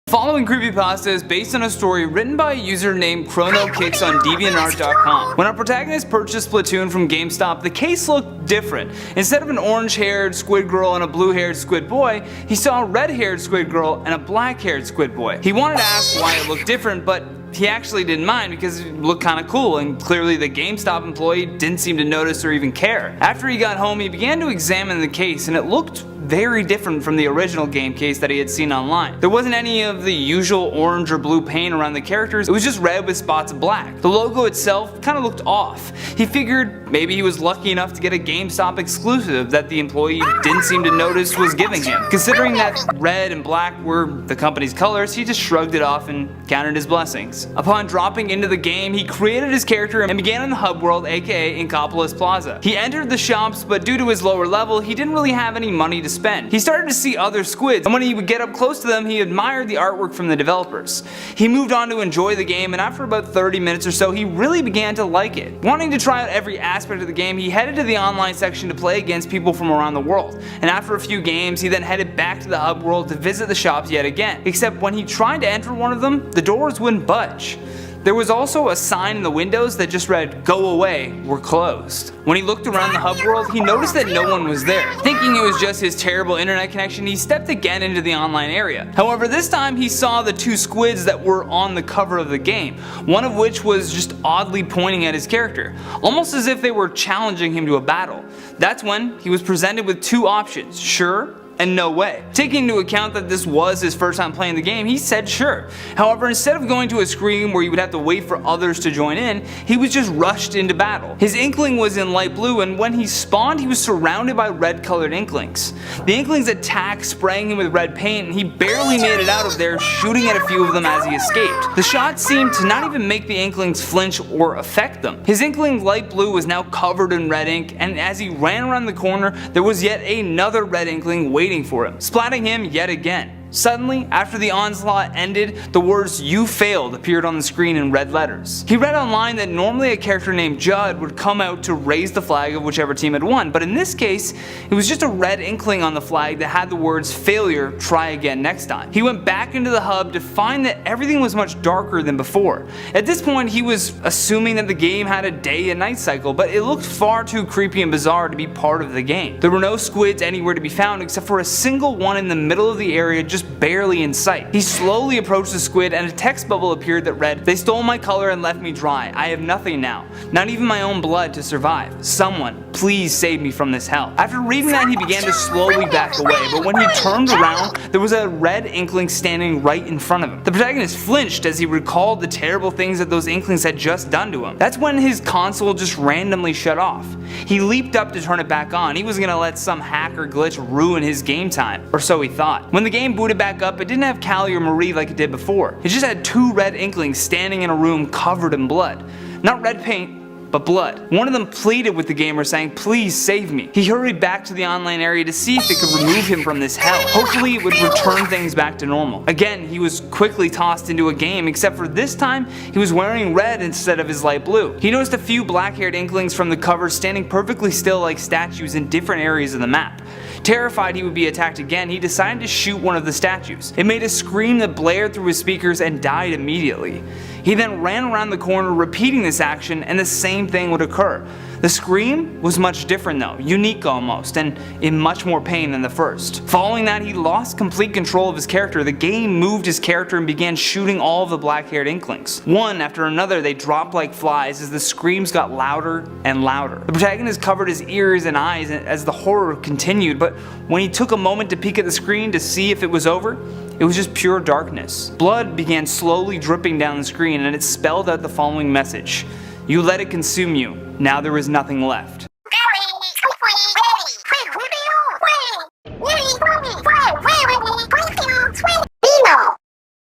The following creepypasta is based on a story written by a user named ChronoKicks on DeviantArt.com. When our protagonist purchased Splatoon from GameStop, the case looked different. Instead of an orange-haired squid girl and a blue-haired squid boy, he saw a red-haired squid girl and a black-haired squid boy. He wanted to ask why it looked different, but he actually didn't mind because it looked kinda cool, and clearly the GameStop employee didn't seem to notice or even care. After he got home, he began to examine the case, and it looked very different from the original game case that he had seen online. There wasn't any of the usual orange or blue paint around the characters, it was just red with spots of black. The logo itself kinda looked off. He figured maybe he was lucky enough to get a GameStop exclusive that the employee didn't seem to notice was giving him. Considering that red and black were the company's colors, he just shrugged it off and counted his blessings. Upon dropping into the game, he created his character and began in the hub world, aka Inkopolis Plaza. He entered the shops, but due to his lower level, he didn't really have any money to spend. He started to see other squids, and when he would get up close to them, he admired the artwork from the developers. He moved on to enjoy the game, and after about 30 minutes or so, he really began to like it. Wanting to try out every aspect of the game, he headed to the online section to play against people from around the world, and after a few games, he then headed back to the hub world to visit the shops yet again. Except when he tried to enter one of them, the doors wouldn't budge. There was also a sign in the windows that just read, "Go away, we're closed." When he looked around the hub world, he noticed that no one was there. Thinking it was just his terrible internet connection, he stepped again into the online area. However, this time he saw the two squids that were on the cover of the game, one of which was just oddly pointing at his character, almost as if they were challenging him to a battle. That's when he was presented with two options: sure and no way. Taking into account that this was his first time playing the game, he said sure. However, instead of going to a screen where you would have to wait for others to join in, he was just rushed into battle. His inkling was in light blue, and when he spawned, he was surrounded by red colored inklings. The inklings attacked, spraying him with red paint, and he barely made it out of there, shooting at a few of them as he escaped. The shots seemed to not even make the inklings flinch or affect them. His inkling light blue was now covered in red ink, and as he ran around the corner, there was yet another red inkling waiting for him, splatting him yet again. Suddenly, after the onslaught ended, the words "You failed" appeared on the screen in red letters. He read online that normally a character named Judd would come out to raise the flag of whichever team had won, but in this case, it was just a red inkling on the flag that had the words "Failure, try again next time." He went back into the hub to find that everything was much darker than before. At this point, he was assuming that the game had a day and night cycle, but it looked far too creepy and bizarre to be part of the game. There were no squids anywhere to be found except for a single one in the middle of the area, just barely in sight. He slowly approached the squid, and a text bubble appeared that read, "They stole my color and left me dry. I have nothing now, not even my own blood to survive. Someone, please save me from this hell." After reading that, he began to slowly back away, but when he turned around, there was a red inkling standing right in front of him. The protagonist flinched as he recalled the terrible things that those inklings had just done to him. That's when his console just randomly shut off. He leaped up to turn it back on. He was gonna let some hack or glitch ruin his game time, or so he thought. When the game booted back up, it didn't have Callie or Marie like it did before. It just had two red inklings standing in a room covered in blood. Not red paint, but blood. One of them pleaded with the gamer, saying, "Please save me." He hurried back to the online area to see if it could remove him from this hell. Hopefully it would return things back to normal. Again, he was quickly tossed into a game, except for this time he was wearing red instead of his light blue. He noticed a few black-haired inklings from the cover standing perfectly still like statues in different areas of the map. Terrified he would be attacked again, he decided to shoot one of the statues. It made a scream that blared through his speakers and died immediately. He then ran around the corner repeating this action, and the same thing would occur. The scream was much different though, unique almost, and in much more pain than the first. Following that, he lost complete control of his character. The game moved his character and began shooting all of the black-haired inklings. One after another, they dropped like flies as the screams got louder and louder. The protagonist covered his ears and eyes as the horror continued, but when he took a moment to peek at the screen to see if it was over, it was just pure darkness. Blood began slowly dripping down the screen, and it spelled out the following message: "You let it consume you. Now there is nothing left."